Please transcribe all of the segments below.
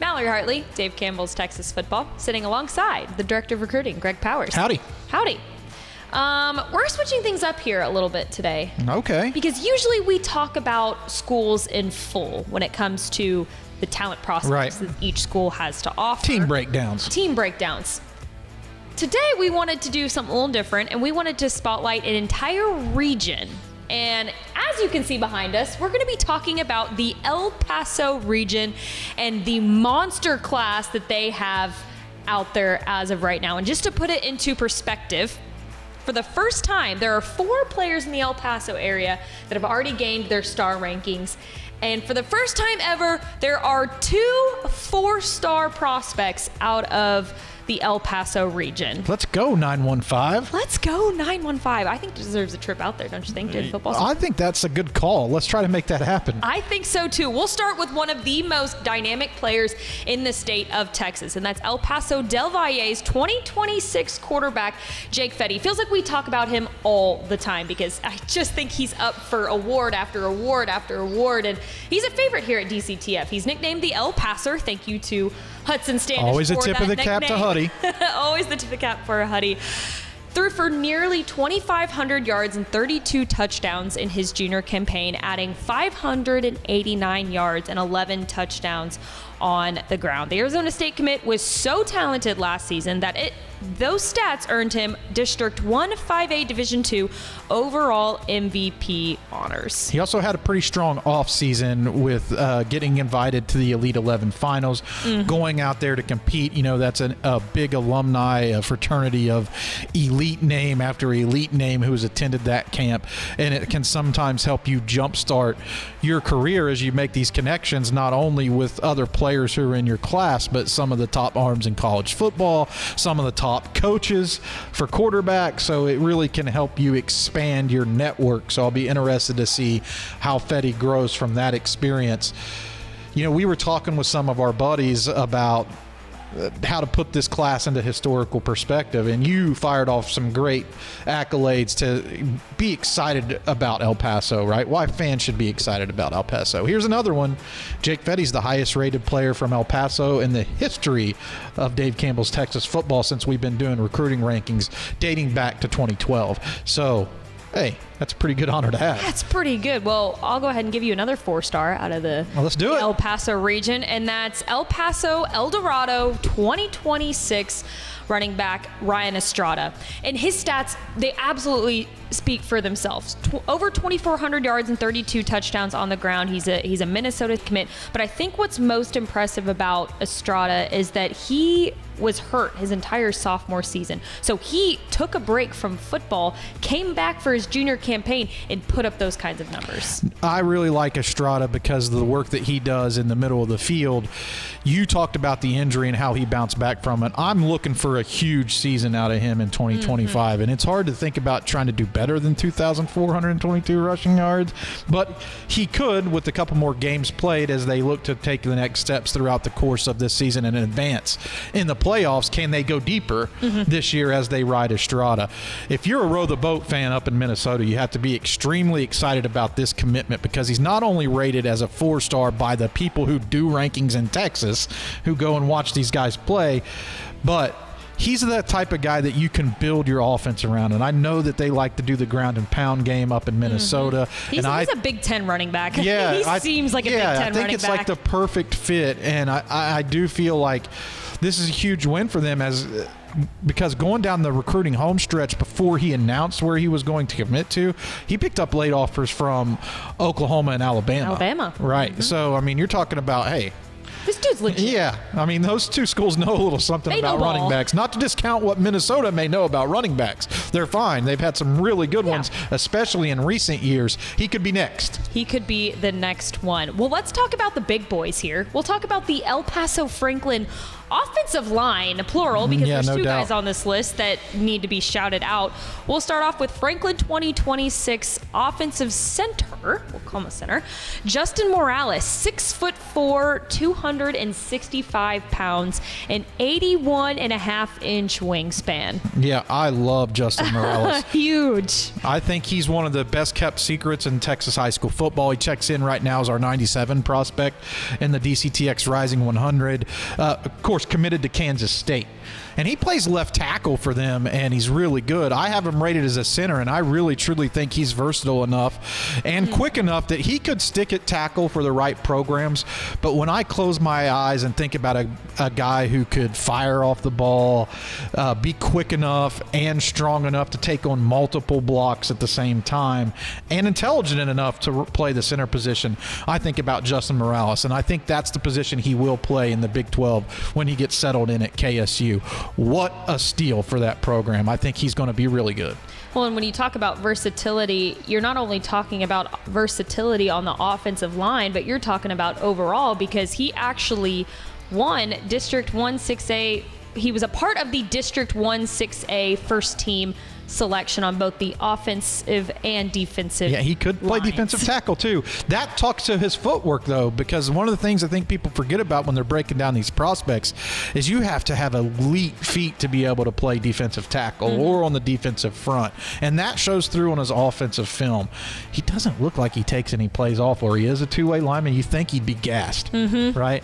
Mallory Hartley, Dave Campbell's Texas Football, sitting alongside the Director of Recruiting, Greg Powers. Howdy. Howdy. We're switching things up here a little bit today. Okay. Because usually we talk about schools in full when it comes to the talent prospects that each school has to offer. Team breakdowns. Today we wanted to do something a little different, and we wanted to spotlight an entire region. And as you can see behind us, we're going to be talking about the El Paso region and the monster class that they have out there as of right now. And just to put it into perspective, for the first time, there are 4 players in the El Paso area that have already gained their star rankings. And for the first time ever, there are 2 4-star prospects out of the El Paso region. Let's go, 915. Let's go, 915. I think deserves a trip out there, don't you think, during football season? I think that's a good call. Let's try to make that happen. I think so, too. We'll start with one of the most dynamic players in the state of Texas, and that's El Paso Del Valle's 2026 quarterback, Jake Fette. Feels like we talk about him all the time because I just think he's up for award after award after award, and he's a favorite here at DCTF. He's nicknamed the El Passer. Thank you to Hudson Standish. Always a tip of the cap to Huddy. Always the tip of the cap for Huddy. Threw for nearly 2,500 yards and 32 touchdowns in his junior campaign, adding 589 yards and 11 touchdowns on the ground. The Arizona State commit was so talented last season that those stats earned him District 1-5A Division II overall MVP honors. He also had a pretty strong offseason with getting invited to the Elite 11 finals, going out there to compete. You know, that's a big alumni fraternity of elite name after elite name who has attended that camp, and it can sometimes help you jumpstart your career as you make these connections, not only with other players who are in your class, but some of the top arms in college football, some of the top coaches for quarterbacks. So it really can help you expand your network. So I'll be interested to see how Fette grows from that experience. You know, we were talking with some of our buddies about how to put this class into historical perspective, and you fired off some great accolades to be excited about El Paso, right? Why fans should be excited about El Paso. Here's another one. Jake Fette's the highest rated player from El Paso in the history of Dave Campbell's Texas Football since we've been doing recruiting rankings dating back to 2012. So hey, that's a pretty good honor to have. That's pretty good. Well, I'll go ahead and give you another 4-star out of the let's do it. El Paso region, and that's El Paso El Dorado 2026 running back Ryan Estrada. And his stats, they absolutely speak for themselves. Over 2,400 yards and 32 touchdowns on the ground. He's a Minnesota commit. But I think what's most impressive about Estrada is that he was hurt his entire sophomore season. So he took a break from football, came back for his junior campaign, and put up those kinds of numbers. I really like Estrada because of the work that he does in the middle of the field. You talked about the injury and how he bounced back from it. I'm looking for a huge season out of him in 2025, and it's hard to think about trying to do better than 2,422 rushing yards, but he could with a couple more games played as they look to take the next steps throughout the course of this season and advance in the playoffs. Can they go deeper this year as they ride Estrada? If you're a Row the Boat fan up in Minnesota, you have to be extremely excited about this commitment because he's not only rated as a 4-star by the people who do rankings in Texas, who go and watch these guys play, but he's that type of guy that you can build your offense around. And I know that they like to do the ground and pound game up in Minnesota. He's a Big Ten running back. Yeah, he seems like a Big Ten running back. I think it's like the perfect fit. And I do feel like this is a huge win for them because going down the recruiting home stretch before he announced where he was going to commit to, he picked up late offers from Oklahoma and Alabama. Right. So, I mean, you're talking about, hey, this dude's legit. Yeah. I mean, those two schools know a little something about running backs. Not to discount what Minnesota may know about running backs. They're fine. They've had some really good ones, especially in recent years. He could be next. He could be the next one. Well, let's talk about the big boys here. We'll talk about the El Paso Franklin offensive line, plural, because there's two guys on this list that need to be shouted out. We'll start off with Franklin 2026 offensive center. We'll call him a center. Justin Morales, 6'4", 165 pounds, and 81.5-inch wingspan. Yeah, I love Justin Morales. Huge. I think he's one of the best kept secrets in Texas high school football. He checks in right now as our 97 prospect in the DCTX Rising 100. Of course, committed to Kansas State. And he plays left tackle for them, and he's really good. I have him rated as a center, and I really, truly think he's versatile enough and quick enough that he could stick at tackle for the right programs. But when I close my eyes and think about a guy who could fire off the ball, be quick enough and strong enough to take on multiple blocks at the same time, and intelligent enough to play the center position, I think about Justin Morales. And I think that's the position he will play in the Big 12 when he gets settled in at KSU. What a steal for that program. I think he's going to be really good. Well, and when you talk about versatility, you're not only talking about versatility on the offensive line, but you're talking about overall, because he actually won District 1-6A. He was a part of the District 1-6A first team selection on both the offensive and defensive. Yeah, he could play defensive tackle too. That talks to his footwork though, because one of the things I think people forget about when they're breaking down these prospects is you have to have elite feet to be able to play defensive tackle or on the defensive front, and that shows through on his offensive film. He doesn't look like he takes any plays off, or he is a two-way lineman. You think he'd be gassed, right?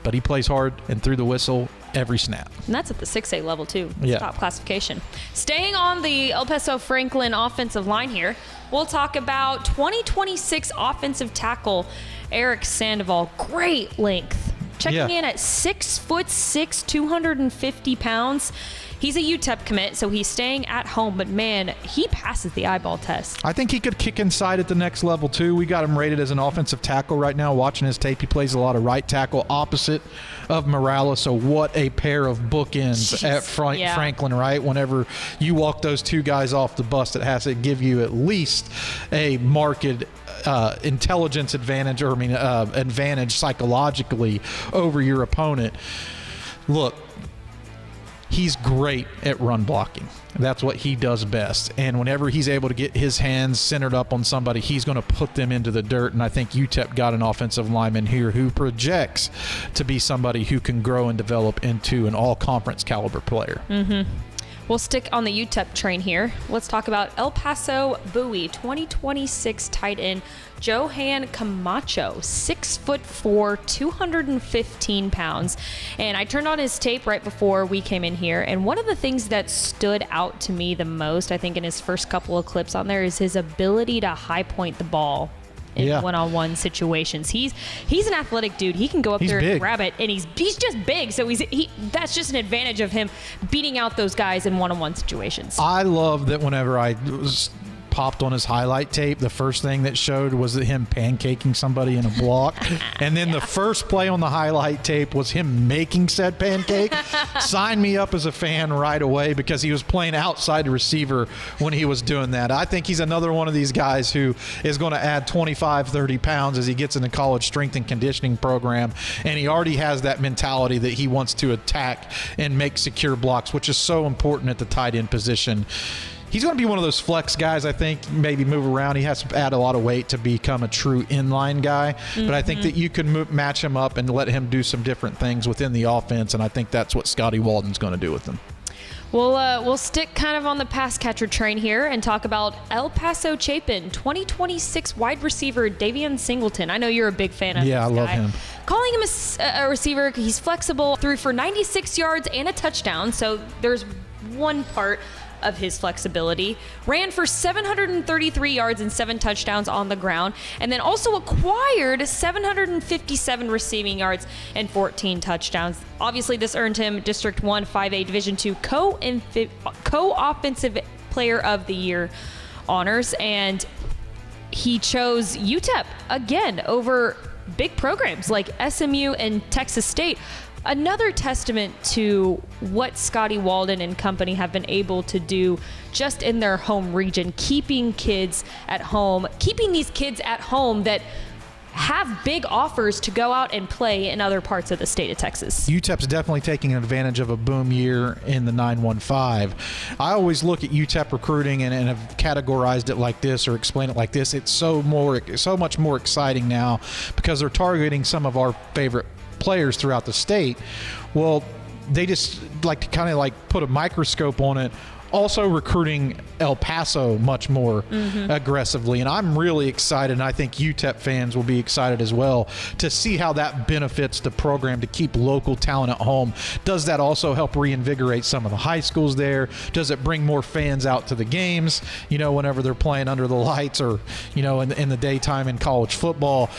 But he plays hard and through the whistle every snap. And that's at the 6A level too. Yeah. Top classification. Staying on the El Paso Franklin offensive line here, we'll talk about 2026 offensive tackle Eric Sandoval. Great length. Checking in at 6'6", 250 pounds. He's a UTEP commit, so he's staying at home, but man, he passes the eyeball test. I think he could kick inside at the next level too. We got him rated as an offensive tackle right now. Watching his tape, he plays a lot of right tackle opposite of Morales, so what a pair of bookends at Franklin, right? Whenever you walk those two guys off the bus, it has to give you at least a marked intelligence advantage, or advantage psychologically over your opponent. Look, he's great at run blocking. That's what he does best. And whenever he's able to get his hands centered up on somebody, he's going to put them into the dirt. And I think UTEP got an offensive lineman here who projects to be somebody who can grow and develop into an all-conference caliber player. We'll stick on the UTEP train here. Let's talk about El Paso Bowie 2026 tight end Johan Camacho, 6'4", 215 pounds. And I turned on his tape right before we came in here, and one of the things that stood out to me the most, I think, in his first couple of clips on there is his ability to high point the ball in one-on-one situations. He's an athletic dude. He can go up there and grab it, and he's just big. So that's just an advantage of him beating out those guys in one-on-one situations. I love that whenever I popped on his highlight tape, the first thing that showed was him pancaking somebody in a block. And then the first play on the highlight tape was him making said pancake. Sign me up as a fan right away, because he was playing outside the receiver when he was doing that. I think he's another one of these guys who is going to add 25, 30 pounds as he gets in the college strength and conditioning program. And he already has that mentality that he wants to attack and make secure blocks, which is so important at the tight end position. He's going to be one of those flex guys, I think, maybe move around. He has to add a lot of weight to become a true inline guy. But I think that you can match him up and let him do some different things within the offense, and I think that's what Scotty Walden's going to do with him. We'll stick kind of on the pass catcher train here and talk about El Paso Chapin, 2026 wide receiver Dave Singleton. I know you're a big fan of this guy. I love him. Calling him a receiver, he's flexible, threw for 96 yards and a touchdown, so there's one part of his flexibility. Ran for 733 yards and 7 touchdowns on the ground, and then also acquired 757 receiving yards and 14 touchdowns. Obviously, this earned him District 1 5A Division II co-offensive player of the year honors, and he chose UTEP again over big programs like SMU and Texas State. Another testament to what Scotty Walden and company have been able to do just in their home region, keeping kids at home, keeping these kids at home that have big offers to go out and play in other parts of the state of Texas. UTEP's definitely taking advantage of a boom year in the 915. I always look at UTEP recruiting and have categorized it like this or explain it like this. It's so much more exciting now because they're targeting some of our favorite players throughout the state. Well, they just like to kind of like put a microscope on it, also recruiting El Paso much more aggressively. And I'm really excited, and I think UTEP fans will be excited as well, to see how that benefits the program to keep local talent at home. Does that also help reinvigorate some of the high schools there? Does it bring more fans out to the games, whenever they're playing under the lights or, in the daytime in college football?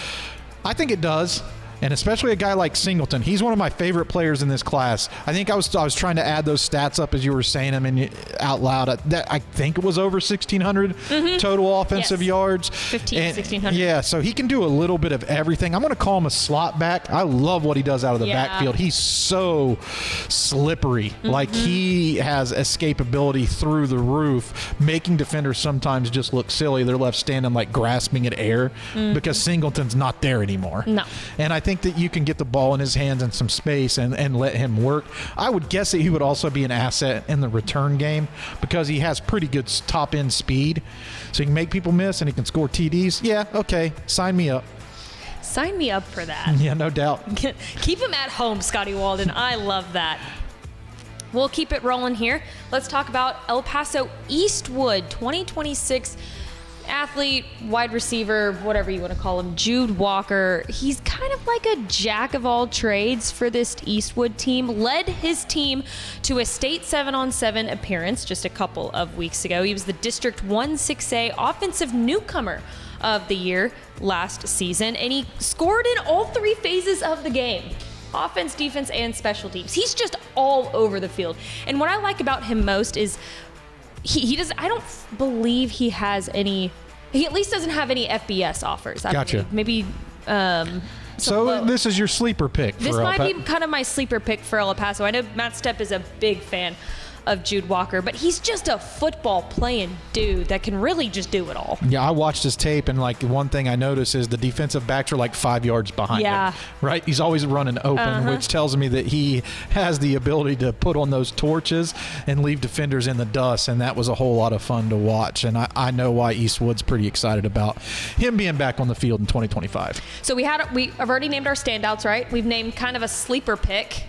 I think it does. And especially a guy like Singleton. He's one of my favorite players in this class. I think I was trying to add those stats up as you were saying them out loud. I think it was over 1,600 total offensive yards. 1,600. Yeah, so he can do a little bit of everything. I'm going to call him a slot back. I love what he does out of the backfield. He's so slippery. Like, he has escapability through the roof, making defenders sometimes just look silly. They're left standing like grasping at air because Singleton's not there anymore. No. And I think that you can get the ball in his hands in some space and let him work. I would guess that he would also be an asset in the return game because he has pretty good top-end speed. So he can make people miss and he can score TDs. Yeah, okay, sign me up. Sign me up for that. Yeah, no doubt. Keep him at home, Scotty Walden. I love that. We'll keep it rolling here. Let's talk about El Paso Eastwood 2026 athlete, wide receiver, whatever you want to call him, Jude Walker. He's kind of like a jack of all trades for this Eastwood team. Led his team to a state 7-on-7 appearance just a couple of weeks ago. He was the District 1-6A offensive newcomer of the year last season, and he scored in all three phases of the game: offense, defense, and special teams. He's just all over the field. And what I like about him most is he does. I don't believe he has any. He at least doesn't have any FBS offers. Gotcha. Maybe. So this is your sleeper pick. This might be kind of my sleeper pick for El Paso. I know Matt Stepp is a big fan of Jude Walker, but he's just a football playing dude that can really just do it all. Yeah, I watched his tape, and like one thing I noticed is the defensive backs are like 5 yards behind him. Right? He's always running open, which tells me that he has the ability to put on those torches and leave defenders in the dust, and that was a whole lot of fun to watch. And I know why Eastwood's pretty excited about him being back on the field in 2025. So I've already named our standouts, right? We've named kind of a sleeper pick.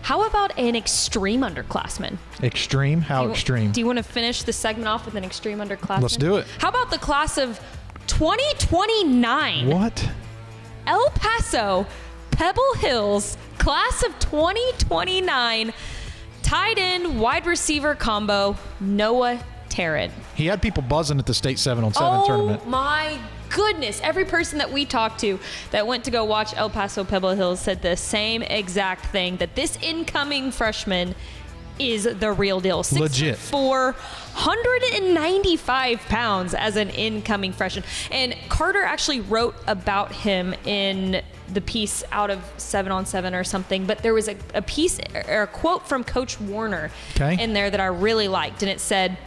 How about an extreme underclassman? Extreme? How extreme? Do you want to finish the segment off with an extreme underclassman? Let's do it. How about the class of 2029? What? El Paso, Pebble Hills, class of 2029, tight end, wide receiver combo, Noah Tarrant. He had people buzzing at the state 7-on-7 tournament. Oh my goodness. Every person that we talked to that went to go watch El Paso Pebble Hills said the same exact thing, that this incoming freshman is the real deal. Legit. 6'4", 195 pounds as an incoming freshman. And Carter actually wrote about him in the piece out of 7-on-7 or something, but there was a piece or a quote from Coach Warner in there that I really liked, and it said,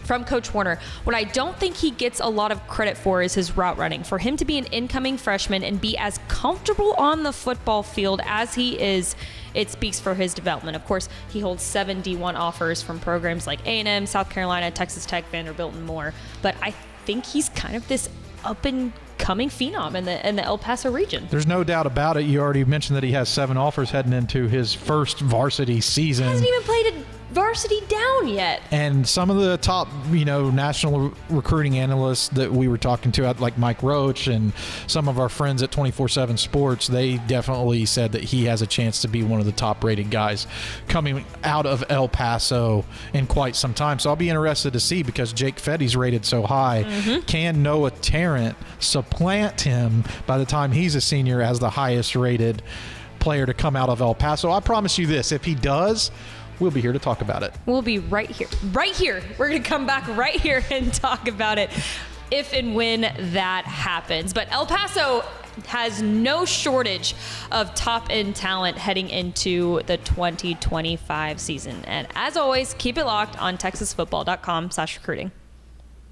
from Coach Warner, what I don't think he gets a lot of credit for is his route running. For him to be an incoming freshman and be as comfortable on the football field as he is, it speaks for his development. Of course, he holds 7 D1 offers from programs like A&M, South Carolina, Texas Tech, Vanderbilt, and more. But I think he's kind of this up-and-coming phenom in the El Paso region. There's no doubt about it. You already mentioned that he has 7 offers heading into his first varsity season. He hasn't even played a varsity down yet. And some of the top, national recruiting analysts that we were talking to, like Mike Roach and some of our friends at 24/7 Sports, they definitely said that he has a chance to be one of the top-rated guys coming out of El Paso in quite some time. So I'll be interested to see, because Jake Fette's rated so high. Can Noah Tarrant supplant him by the time he's a senior as the highest-rated player to come out of El Paso? I promise you this, if he does, we'll be here to talk about it. We'll be right here. Right here. We're going to come back right here and talk about it if and when that happens. But El Paso has no shortage of top-end talent heading into the 2025 season. And as always, keep it locked on TexasFootball.com/recruiting.